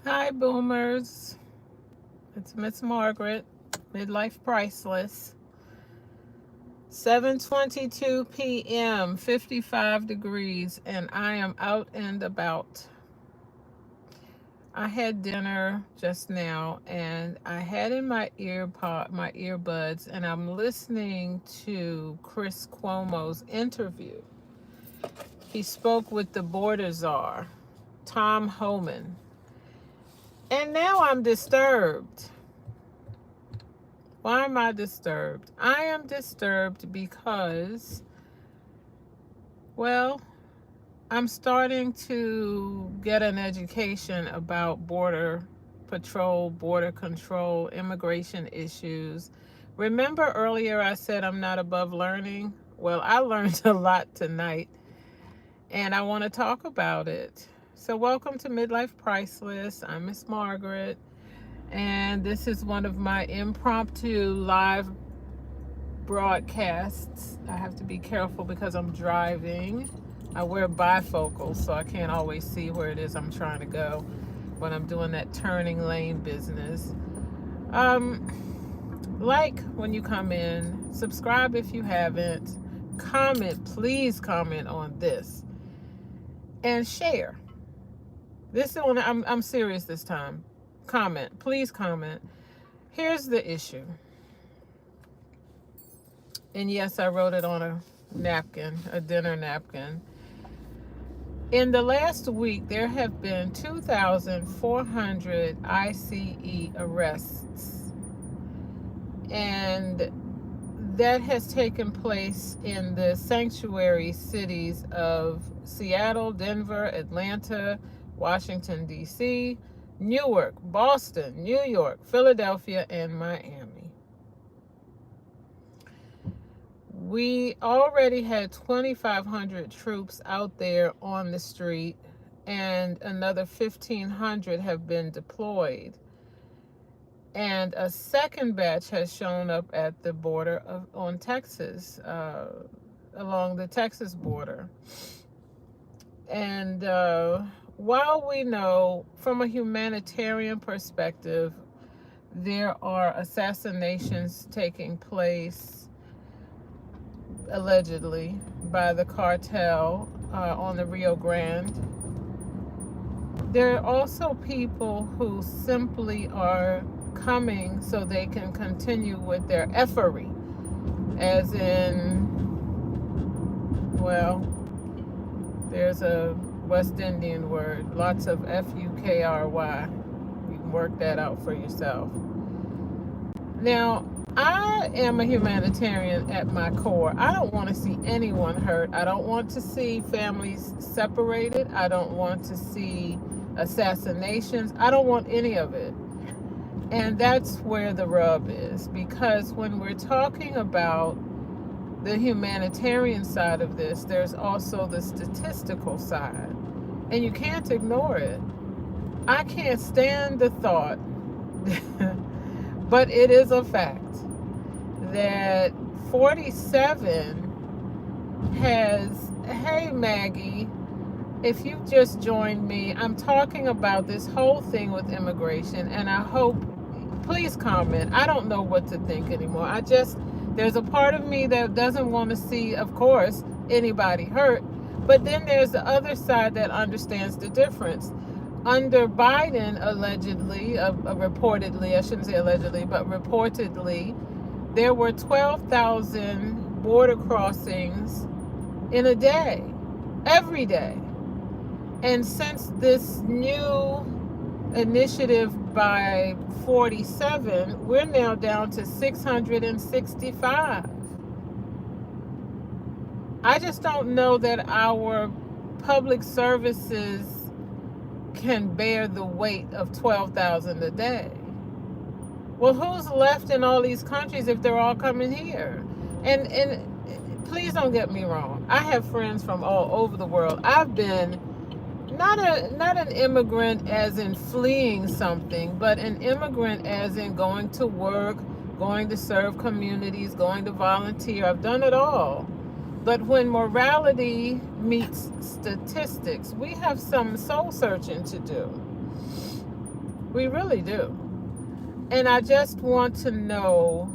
Hi, boomers. It's Miss Margaret, Midlife Priceless. 7:22 p.m., 55 degrees, and I am out and about. I had dinner just now, and I had in my earbuds, and I'm listening to Chris Cuomo's interview. He spoke with the border czar, Tom Homan, and now I'm disturbed. Why am I disturbed? I am disturbed because, well, I'm starting to get an education about border patrol, border control, immigration issues. Remember earlier I said I'm not above learning? Well, I learned a lot tonight and I want to talk about it. So, welcome to Midlife Priceless. I'm Miss Margaret, and this is one of my impromptu live broadcasts. I have to be careful because I'm driving. I wear bifocals, so I can't always see where it is I'm trying to go when I'm doing that turning lane business. Um, like when you come in, subscribe if you haven't, comment, please comment on this, and share. This is one I'm serious this time. Comment, please comment. Here's the issue. And yes, I wrote it on a napkin, a dinner napkin. In the last week, there have been 2,400 ICE arrests, and that has taken place in the sanctuary cities of Seattle, Denver, Atlanta, Washington, D.C., Newark, Boston, New York, Philadelphia, and Miami. We already had 2,500 troops out there on the street, and another 1,500 have been deployed. And a second batch has shown up at the border on Texas, along the Texas border. And while we know from a humanitarian perspective, there are assassinations taking place allegedly by the cartel on the Rio Grande. There are also people who simply are coming so they can continue with their effery, as in, well, there's a West Indian word, lots of F-U-K-R-Y. You can work that out for yourself. Now, I am a humanitarian at my core. I don't want to see anyone hurt. I don't want to see families separated. I don't want to see assassinations. I don't want any of it. And that's where the rub is, because when we're talking about the humanitarian side of this, there's also the statistical side, and you can't ignore it. I can't stand the thought, but it is a fact, that 47 has, hey Maggie, if you just joined me, I'm talking about this whole thing with immigration, and I hope, please comment. I don't know what to think anymore. There's a part of me that doesn't want to see, of course, anybody hurt, but then there's the other side that understands the difference. Under Biden, allegedly, reportedly, I shouldn't say allegedly, but reportedly, there were 12,000 border crossings in a day, every day. And since this new initiative by 47, we're now down to 665. I just don't know that our public services can bear the weight of 12,000 a day. Well, who's left in all these countries if they're all coming here? And please don't get me wrong. I have friends from all over the world. I've been not an immigrant as in fleeing something, but an immigrant as in going to work, going to serve communities, going to volunteer. I've done it all. But when morality meets statistics, we have some soul searching to do. We really do. And I just want to know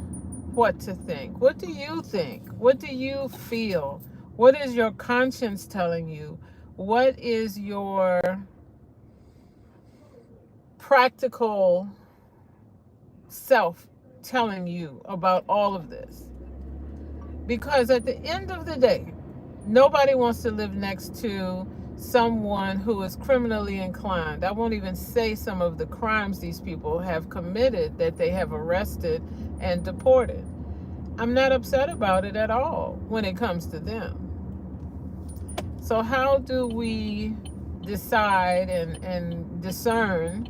what to think. What do you think? What do you feel? What is your conscience telling you? What is your practical self telling you about all of this? Because at the end of the day, nobody wants to live next to someone who is criminally inclined. I won't even say some of the crimes these people have committed that they have arrested and deported. I'm not upset about it at all when it comes to them. So how do we decide and discern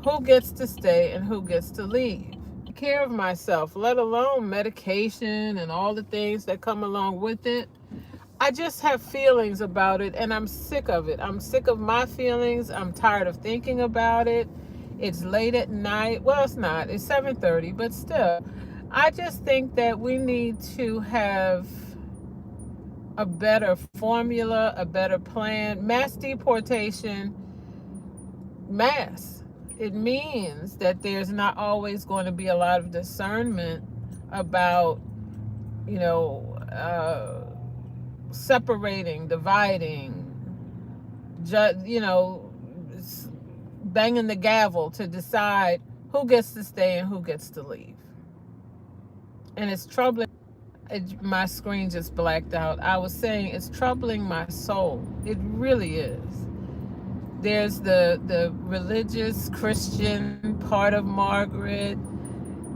who gets to stay and who gets to leave? Take care of myself, let alone medication and all the things that come along with it. I just have feelings about it and I'm sick of it. I'm sick of my feelings. I'm tired of thinking about it. It's late at night. Well, it's not. It's 7:30, but still. I just think that we need to have a better formula, a better plan. Mass deportation, mass. It means that there's not always going to be a lot of discernment about, you know, separating, dividing, banging the gavel to decide who gets to stay and who gets to leave. And it's troubling. My screen just blacked out. I was saying it's troubling my soul. It really is. There's the religious Christian part of Margaret,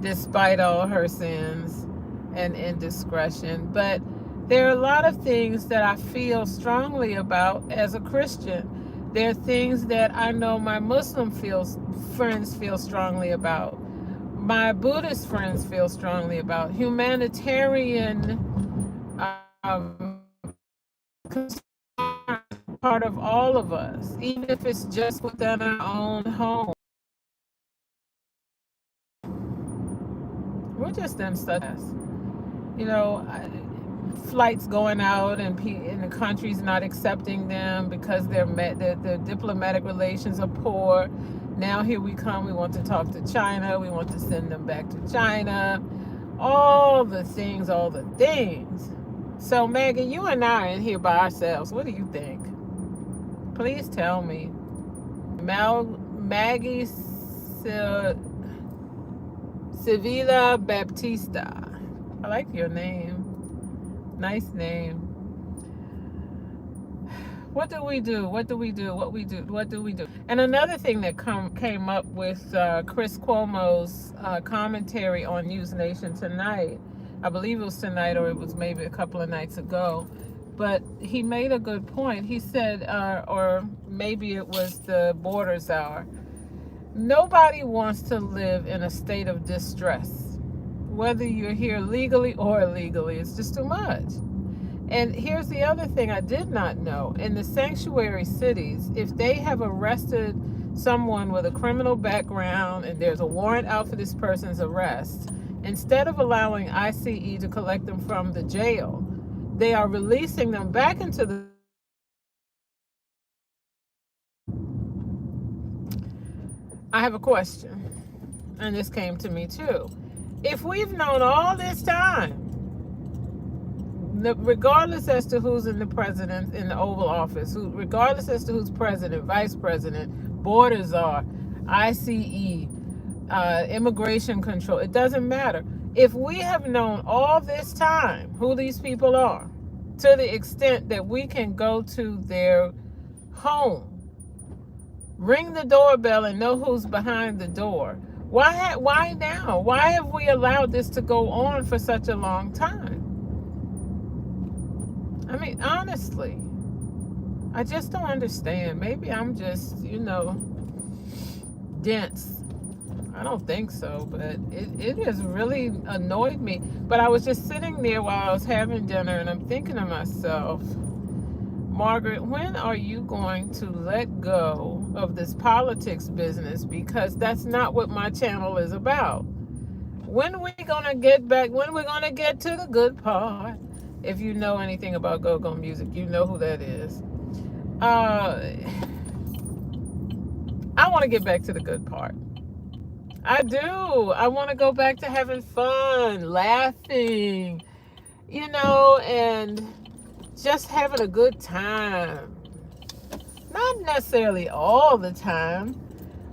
despite all her sins and indiscretion. But there are a lot of things that I feel strongly about as a Christian. There are things that I know my Muslim friends feel strongly about. My Buddhist friends feel strongly about. Humanitarian part of all of us, even if it's just within our own home. We're just in such, flights going out and the country's not accepting them because their diplomatic relations are poor. Now here we come. We want to talk to China. We want to send them back to China. All the things. So Megan, you and I are in here by ourselves. What do you think? Please tell me. Maggie Sevilla Baptista. I like your name. Nice name. What do we do? And another thing that came up with Chris Cuomo's commentary on News Nation tonight, I believe it was tonight or it was maybe a couple of nights ago, but he made a good point. He said, or maybe it was the Borders Hour, nobody wants to live in a state of distress, whether you're here legally or illegally. It's just too much. And here's the other thing I did not know. In the sanctuary cities, if they have arrested someone with a criminal background and there's a warrant out for this person's arrest, instead of allowing ICE to collect them from the jail, they are releasing them back into the... I have a question, and this came to me too. If we've known all this time, regardless as to who's in the Oval Office, regardless as to who's president, vice president, borders are, ICE, immigration control, it doesn't matter. If we have known all this time who these people are, to the extent that we can go to their home, ring the doorbell and know who's behind the door, why now? Why have we allowed this to go on for such a long time? I mean, honestly, I just don't understand. Maybe I'm just, dense. I don't think so, but it has really annoyed me. But I was just sitting there while I was having dinner, and I'm thinking to myself, Margaret, when are you going to let go of this politics business? Because that's not what my channel is about. When are we going to get back? When are we going to get to the good part? If you know anything about go-go music, you know who that is. I I want to get back to the good part. I do. I want to go back to having fun, laughing, and just having a good time. Not necessarily all the time,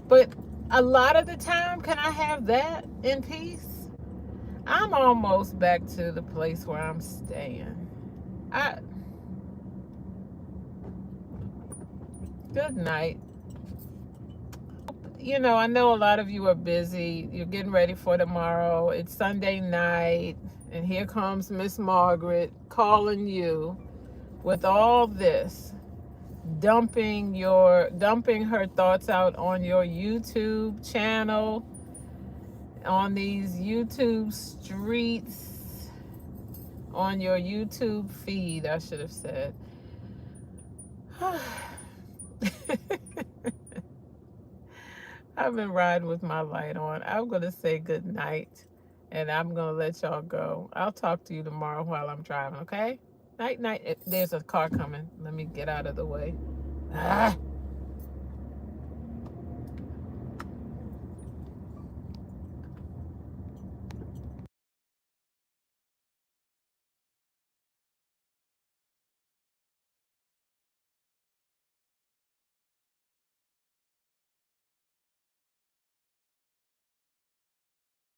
but a lot of the time. Can I have that in peace? I'm almost back to the place where I'm staying. I Good night. I know a lot of you are busy. You're getting ready for tomorrow. It's Sunday night, and here comes Miss Margaret calling you with all this, dumping her thoughts out on your YouTube channel, on these YouTube streets, on your YouTube feed, I should have said. I've been riding with my light on. I'm going to say good night, and I'm going to let y'all go. I'll talk to you tomorrow while I'm driving, okay? Night, night. There's a car coming. Let me get out of the way. Ah.